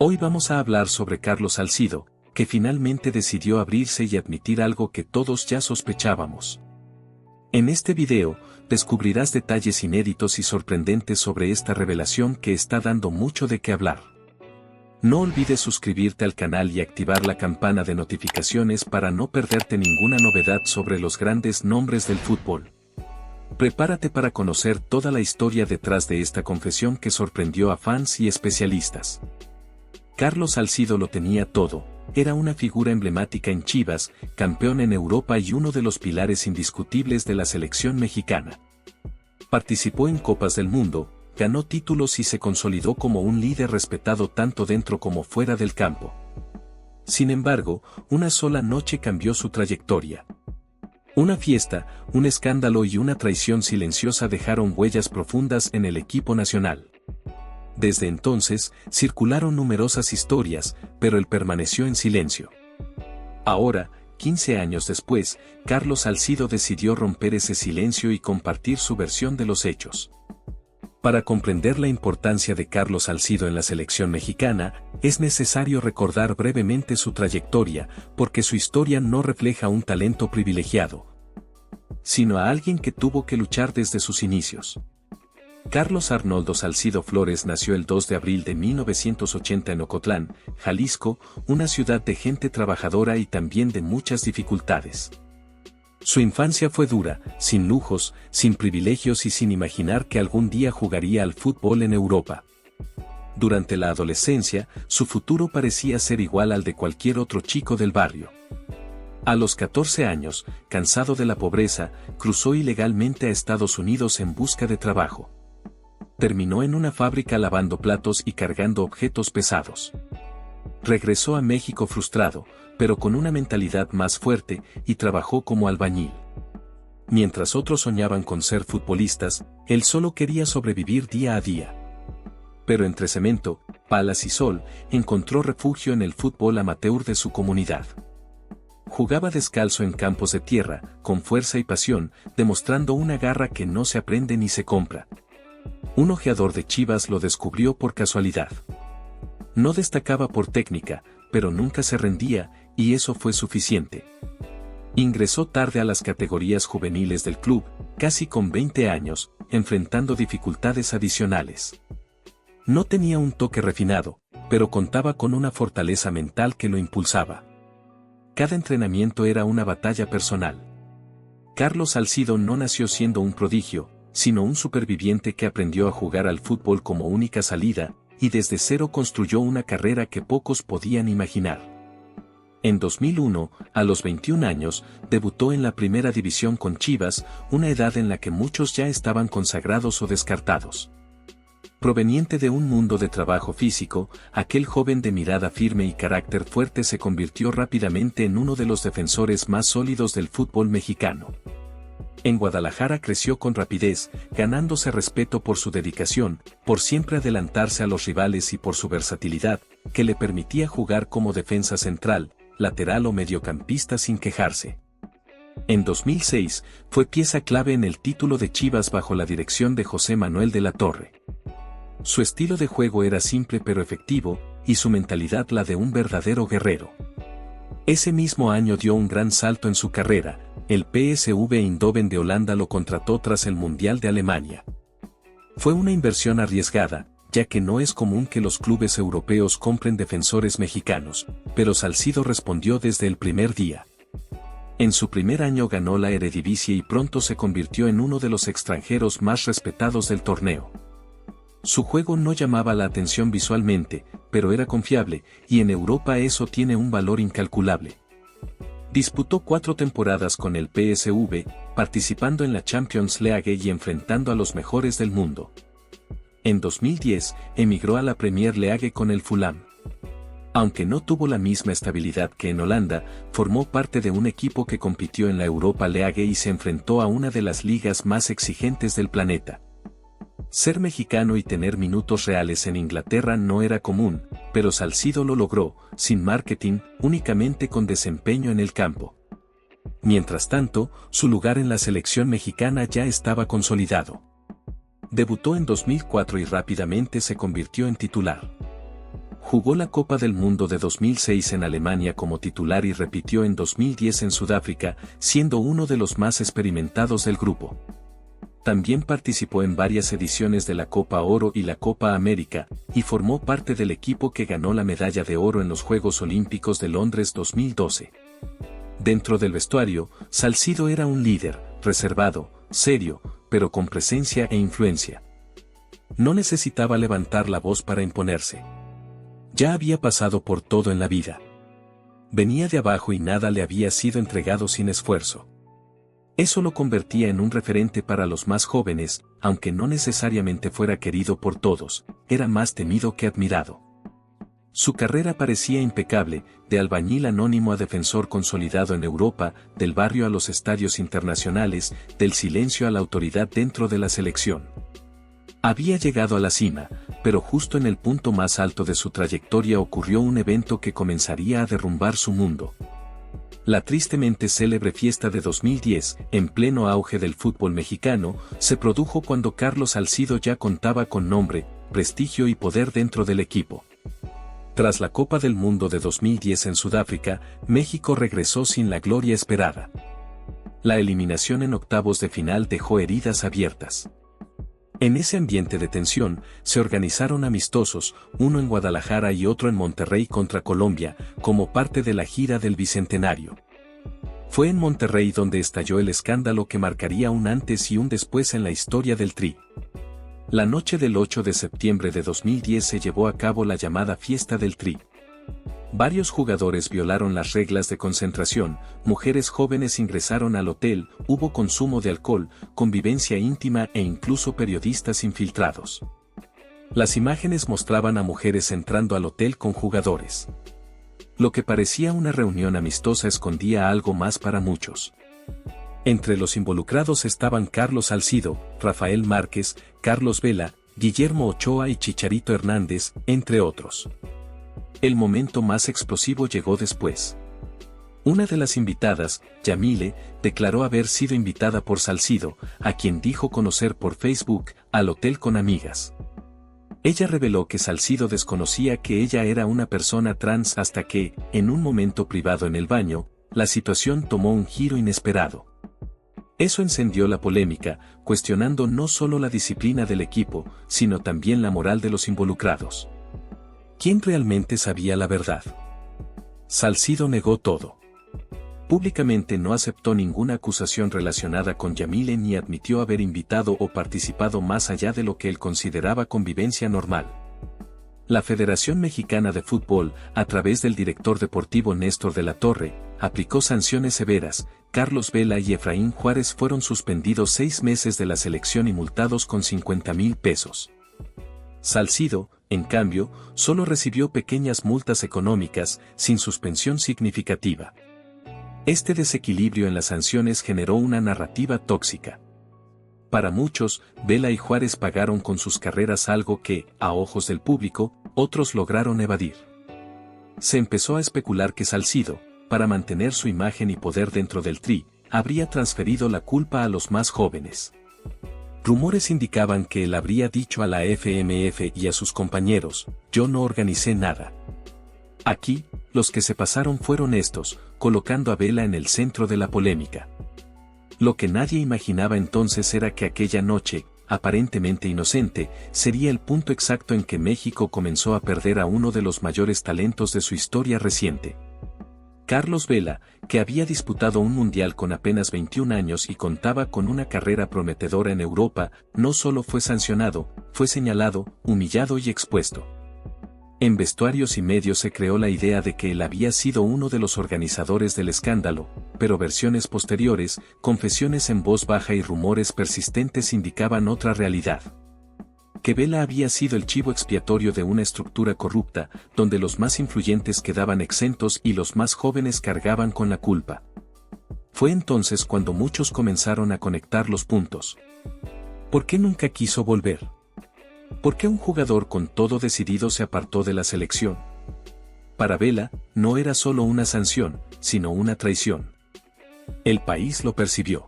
Hoy vamos a hablar sobre Carlos Salcido, que finalmente decidió abrirse y admitir algo que todos ya sospechábamos. En este video, descubrirás detalles inéditos y sorprendentes sobre esta revelación que está dando mucho de qué hablar. No olvides suscribirte al canal y activar la campana de notificaciones para no perderte ninguna novedad sobre los grandes nombres del fútbol. Prepárate para conocer toda la historia detrás de esta confesión que sorprendió a fans y especialistas. Carlos Salcido lo tenía todo, era una figura emblemática en Chivas, campeón en Europa y uno de los pilares indiscutibles de la selección mexicana. Participó en Copas del Mundo, ganó títulos y se consolidó como un líder respetado tanto dentro como fuera del campo. Sin embargo, una sola noche cambió su trayectoria. Una fiesta, un escándalo y una traición silenciosa dejaron huellas profundas en el equipo nacional. Desde entonces, circularon numerosas historias, pero él permaneció en silencio. Ahora, 15 años después, Carlos Salcido decidió romper ese silencio y compartir su versión de los hechos. Para comprender la importancia de Carlos Salcido en la selección mexicana, es necesario recordar brevemente su trayectoria, porque su historia no refleja un talento privilegiado, sino a alguien que tuvo que luchar desde sus inicios. Carlos Arnoldo Salcido Flores nació el 2 de abril de 1980 en Ocotlán, Jalisco, una ciudad de gente trabajadora y también de muchas dificultades. Su infancia fue dura, sin lujos, sin privilegios y sin imaginar que algún día jugaría al fútbol en Europa. Durante la adolescencia, su futuro parecía ser igual al de cualquier otro chico del barrio. A los 14 años, cansado de la pobreza, cruzó ilegalmente a Estados Unidos en busca de trabajo. Terminó en una fábrica lavando platos y cargando objetos pesados. Regresó a México frustrado, pero con una mentalidad más fuerte, y trabajó como albañil. Mientras otros soñaban con ser futbolistas, él solo quería sobrevivir día a día. Pero entre cemento, palas y sol, encontró refugio en el fútbol amateur de su comunidad. Jugaba descalzo en campos de tierra, con fuerza y pasión, demostrando una garra que no se aprende ni se compra. Un ojeador de Chivas lo descubrió por casualidad. No destacaba por técnica, pero nunca se rendía, y eso fue suficiente. Ingresó tarde a las categorías juveniles del club, casi con 20 años, enfrentando dificultades adicionales. No tenía un toque refinado, pero contaba con una fortaleza mental que lo impulsaba. Cada entrenamiento era una batalla personal. Carlos Salcido no nació siendo un prodigio, sino un superviviente que aprendió a jugar al fútbol como única salida, y desde cero construyó una carrera que pocos podían imaginar. En 2001, a los 21 años, debutó en la primera división con Chivas, una edad en la que muchos ya estaban consagrados o descartados. Proveniente de un mundo de trabajo físico, aquel joven de mirada firme y carácter fuerte se convirtió rápidamente en uno de los defensores más sólidos del fútbol mexicano. En Guadalajara creció con rapidez, ganándose respeto por su dedicación, por siempre adelantarse a los rivales y por su versatilidad, que le permitía jugar como defensa central, lateral o mediocampista sin quejarse. En 2006, fue pieza clave en el título de Chivas bajo la dirección de José Manuel de la Torre. Su estilo de juego era simple pero efectivo, y su mentalidad la de un verdadero guerrero. Ese mismo año dio un gran salto en su carrera. El PSV Eindhoven de Holanda lo contrató tras el Mundial de Alemania. Fue una inversión arriesgada, ya que no es común que los clubes europeos compren defensores mexicanos, pero Salcido respondió desde el primer día. En su primer año ganó la Eredivisie y pronto se convirtió en uno de los extranjeros más respetados del torneo. Su juego no llamaba la atención visualmente, pero era confiable, y en Europa eso tiene un valor incalculable. Disputó 4 temporadas con el PSV, participando en la Champions League y enfrentando a los mejores del mundo. En 2010, emigró a la Premier League con el Fulham. Aunque no tuvo la misma estabilidad que en Holanda, formó parte de un equipo que compitió en la Europa League y se enfrentó a una de las ligas más exigentes del planeta. Ser mexicano y tener minutos reales en Inglaterra no era común, pero Salcido lo logró, sin marketing, únicamente con desempeño en el campo. Mientras tanto, su lugar en la selección mexicana ya estaba consolidado. Debutó en 2004 y rápidamente se convirtió en titular. Jugó la Copa del Mundo de 2006 en Alemania como titular y repitió en 2010 en Sudáfrica, siendo uno de los más experimentados del grupo. También participó en varias ediciones de la Copa Oro y la Copa América, y formó parte del equipo que ganó la medalla de oro en los Juegos Olímpicos de Londres 2012. Dentro del vestuario, Salcido era un líder, reservado, serio, pero con presencia e influencia. No necesitaba levantar la voz para imponerse. Ya había pasado por todo en la vida. Venía de abajo y nada le había sido entregado sin esfuerzo. Eso lo convertía en un referente para los más jóvenes, aunque no necesariamente fuera querido por todos, era más temido que admirado. Su carrera parecía impecable, de albañil anónimo a defensor consolidado en Europa, del barrio a los estadios internacionales, del silencio a la autoridad dentro de la selección. Había llegado a la cima, pero justo en el punto más alto de su trayectoria ocurrió un evento que comenzaría a derrumbar su mundo. La tristemente célebre fiesta de 2010, en pleno auge del fútbol mexicano, se produjo cuando Carlos Salcido ya contaba con nombre, prestigio y poder dentro del equipo. Tras la Copa del Mundo de 2010 en Sudáfrica, México regresó sin la gloria esperada. La eliminación en octavos de final dejó heridas abiertas. En ese ambiente de tensión, se organizaron amistosos, uno en Guadalajara y otro en Monterrey contra Colombia, como parte de la gira del Bicentenario. Fue en Monterrey donde estalló el escándalo que marcaría un antes y un después en la historia del Tri. La noche del 8 de septiembre de 2010 se llevó a cabo la llamada Fiesta del Tri. Varios jugadores violaron las reglas de concentración, mujeres jóvenes ingresaron al hotel, hubo consumo de alcohol, convivencia íntima e incluso periodistas infiltrados. Las imágenes mostraban a mujeres entrando al hotel con jugadores. Lo que parecía una reunión amistosa escondía algo más para muchos. Entre los involucrados estaban Carlos Salcido, Rafael Márquez, Carlos Vela, Guillermo Ochoa y Chicharito Hernández, entre otros. El momento más explosivo llegó después. Una de las invitadas, Yamile, declaró haber sido invitada por Salcido, a quien dijo conocer por Facebook, al hotel con amigas. Ella reveló que Salcido desconocía que ella era una persona trans hasta que, en un momento privado en el baño, la situación tomó un giro inesperado. Eso encendió la polémica, cuestionando no solo la disciplina del equipo, sino también la moral de los involucrados. ¿Quién realmente sabía la verdad? Salcido negó todo. Públicamente no aceptó ninguna acusación relacionada con Yamile ni admitió haber invitado o participado más allá de lo que él consideraba convivencia normal. La Federación Mexicana de Fútbol, a través del director deportivo Néstor de la Torre, aplicó sanciones severas. Carlos Vela y Efraín Juárez fueron suspendidos 6 meses de la selección y multados con 50,000 pesos. Salcido, en cambio, solo recibió pequeñas multas económicas, sin suspensión significativa. Este desequilibrio en las sanciones generó una narrativa tóxica. Para muchos, Vela y Juárez pagaron con sus carreras algo que, a ojos del público, otros lograron evadir. Se empezó a especular que Salcido, para mantener su imagen y poder dentro del Tri, habría transferido la culpa a los más jóvenes. Rumores indicaban que él habría dicho a la FMF y a sus compañeros, yo no organicé nada. Aquí, los que se pasaron fueron estos, colocando a Vela en el centro de la polémica. Lo que nadie imaginaba entonces era que aquella noche, aparentemente inocente, sería el punto exacto en que México comenzó a perder a uno de los mayores talentos de su historia reciente. Carlos Vela, que había disputado un mundial con apenas 21 años y contaba con una carrera prometedora en Europa, no solo fue sancionado, fue señalado, humillado y expuesto. En vestuarios y medios se creó la idea de que él había sido uno de los organizadores del escándalo, pero versiones posteriores, confesiones en voz baja y rumores persistentes indicaban otra realidad. Que Vela había sido el chivo expiatorio de una estructura corrupta, donde los más influyentes quedaban exentos y los más jóvenes cargaban con la culpa. Fue entonces cuando muchos comenzaron a conectar los puntos. ¿Por qué nunca quiso volver? ¿Por qué un jugador con todo decidido se apartó de la selección? Para Vela, no era solo una sanción, sino una traición. El país lo percibió.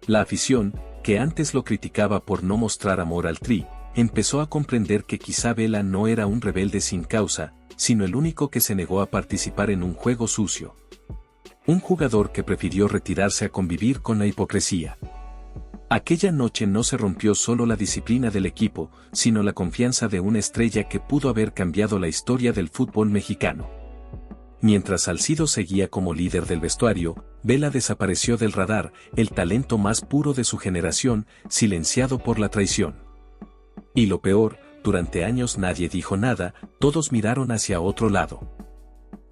La afición, que antes lo criticaba por no mostrar amor al Tri, empezó a comprender que quizá Vela no era un rebelde sin causa, sino el único que se negó a participar en un juego sucio. Un jugador que prefirió retirarse a convivir con la hipocresía. Aquella noche no se rompió solo la disciplina del equipo, sino la confianza de una estrella que pudo haber cambiado la historia del fútbol mexicano. Mientras Salcido seguía como líder del vestuario, Vela desapareció del radar, el talento más puro de su generación, silenciado por la traición. Y lo peor, durante años nadie dijo nada, todos miraron hacia otro lado.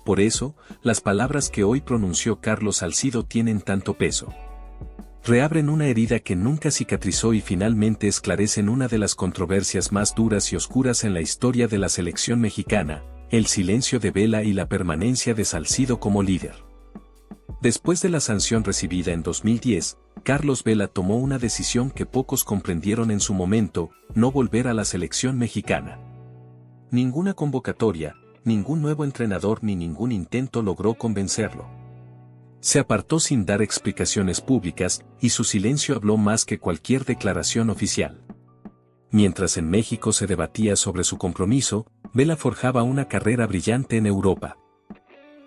Por eso, las palabras que hoy pronunció Carlos Salcido tienen tanto peso. Reabren una herida que nunca cicatrizó y finalmente esclarecen una de las controversias más duras y oscuras en la historia de la selección mexicana, el silencio de Vela y la permanencia de Salcido como líder. Después de la sanción recibida en 2010, Carlos Vela tomó una decisión que pocos comprendieron en su momento: no volver a la selección mexicana. Ninguna convocatoria, ningún nuevo entrenador ni ningún intento logró convencerlo. Se apartó sin dar explicaciones públicas, y su silencio habló más que cualquier declaración oficial. Mientras en México se debatía sobre su compromiso, Vela forjaba una carrera brillante en Europa.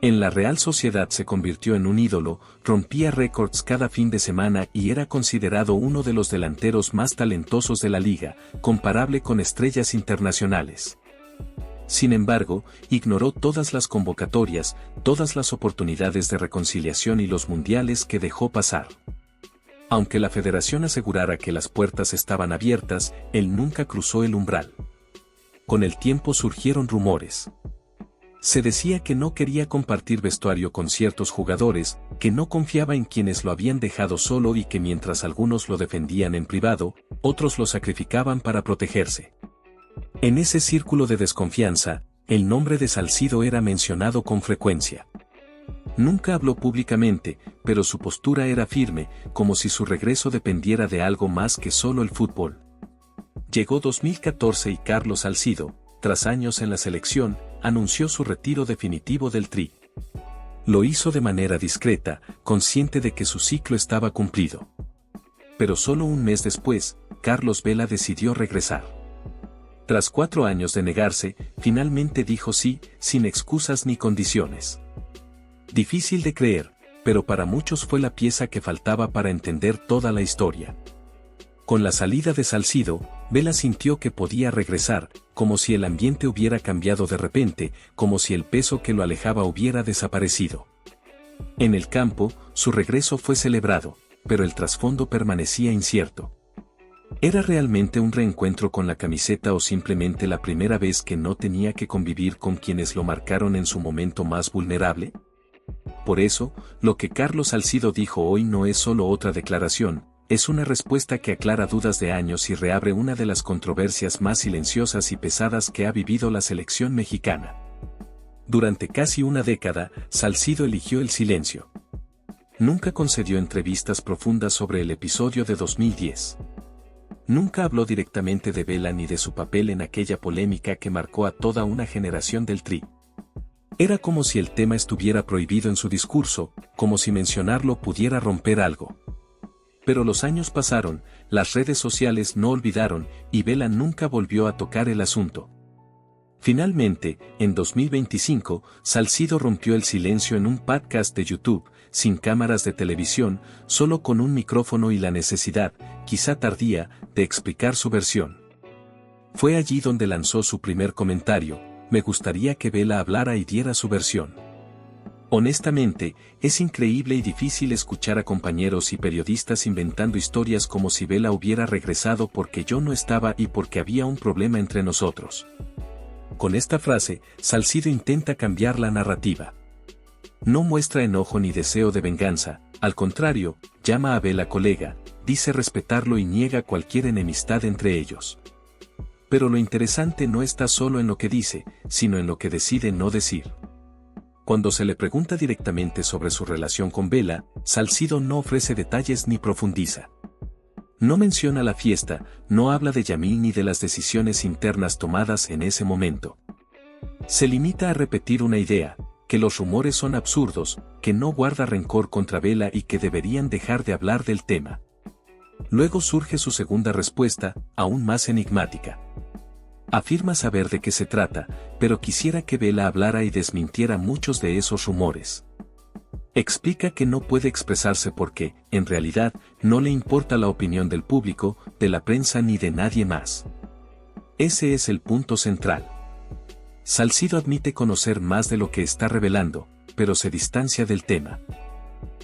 En la Real Sociedad se convirtió en un ídolo, rompía récords cada fin de semana y era considerado uno de los delanteros más talentosos de la liga, comparable con estrellas internacionales. Sin embargo, ignoró todas las convocatorias, todas las oportunidades de reconciliación y los mundiales que dejó pasar. Aunque la federación asegurara que las puertas estaban abiertas, él nunca cruzó el umbral. Con el tiempo surgieron rumores. Se decía que no quería compartir vestuario con ciertos jugadores, que no confiaba en quienes lo habían dejado solo y que mientras algunos lo defendían en privado, otros lo sacrificaban para protegerse. En ese círculo de desconfianza, el nombre de Salcido era mencionado con frecuencia. Nunca habló públicamente, pero su postura era firme, como si su regreso dependiera de algo más que solo el fútbol. Llegó 2014 y Carlos Salcido, tras años en la selección, anunció su retiro definitivo del Tri. Lo hizo de manera discreta, consciente de que su ciclo estaba cumplido. Pero solo un mes después, Carlos Vela decidió regresar. Tras 4 años de negarse, finalmente dijo sí, sin excusas ni condiciones. Difícil de creer, pero para muchos fue la pieza que faltaba para entender toda la historia. Con la salida de Salcido, Vela sintió que podía regresar, como si el ambiente hubiera cambiado de repente, como si el peso que lo alejaba hubiera desaparecido. En el campo, su regreso fue celebrado, pero el trasfondo permanecía incierto. ¿Era realmente un reencuentro con la camiseta o simplemente la primera vez que no tenía que convivir con quienes lo marcaron en su momento más vulnerable? Por eso, lo que Carlos Salcido dijo hoy no es solo otra declaración, es una respuesta que aclara dudas de años y reabre una de las controversias más silenciosas y pesadas que ha vivido la selección mexicana. Durante casi una década, Salcido eligió el silencio. Nunca concedió entrevistas profundas sobre el episodio de 2010. Nunca habló directamente de Vela ni de su papel en aquella polémica que marcó a toda una generación del Tri. Era como si el tema estuviera prohibido en su discurso, como si mencionarlo pudiera romper algo. Pero los años pasaron, las redes sociales no olvidaron, y Vela nunca volvió a tocar el asunto. Finalmente, en 2025, Salcido rompió el silencio en un podcast de YouTube, sin cámaras de televisión, solo con un micrófono y la necesidad, quizá tardía, de explicar su versión. Fue allí donde lanzó su primer comentario: me gustaría que Vela hablara y diera su versión. Honestamente, es increíble y difícil escuchar a compañeros y periodistas inventando historias como si Vela hubiera regresado porque yo no estaba y porque había un problema entre nosotros. Con esta frase, Salcido intenta cambiar la narrativa. No muestra enojo ni deseo de venganza, al contrario, llama a Vela colega, dice respetarlo y niega cualquier enemistad entre ellos. Pero lo interesante no está solo en lo que dice, sino en lo que decide no decir. Cuando se le pregunta directamente sobre su relación con Vela, Salcido no ofrece detalles ni profundiza. No menciona la fiesta, no habla de Yamil ni de las decisiones internas tomadas en ese momento. Se limita a repetir una idea: que los rumores son absurdos, que no guarda rencor contra Vela y que deberían dejar de hablar del tema. Luego surge su segunda respuesta, aún más enigmática. Afirma saber de qué se trata, pero quisiera que Vela hablara y desmintiera muchos de esos rumores. Explica que no puede expresarse porque, en realidad, no le importa la opinión del público, de la prensa ni de nadie más. Ese es el punto central. Salcido admite conocer más de lo que está revelando, pero se distancia del tema.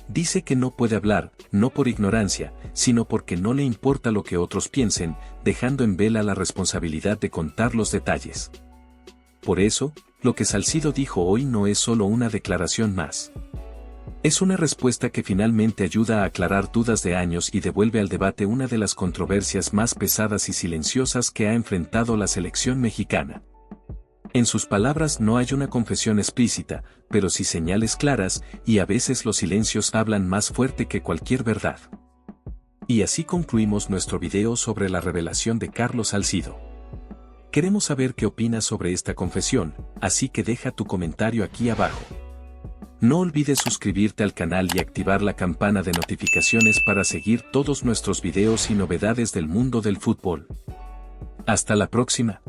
Dice que no puede hablar, no por ignorancia, sino porque no le importa lo que otros piensen, dejando en Vela la responsabilidad de contar los detalles. Por eso, lo que Salcido dijo hoy no es solo una declaración más. Es una respuesta que finalmente ayuda a aclarar dudas de años y devuelve al debate una de las controversias más pesadas y silenciosas que ha enfrentado la selección mexicana. En sus palabras no hay una confesión explícita, pero sí señales claras, y a veces los silencios hablan más fuerte que cualquier verdad. Y así concluimos nuestro video sobre la revelación de Carlos Salcido. Queremos saber qué opinas sobre esta confesión, así que deja tu comentario aquí abajo. No olvides suscribirte al canal y activar la campana de notificaciones para seguir todos nuestros videos y novedades del mundo del fútbol. Hasta la próxima.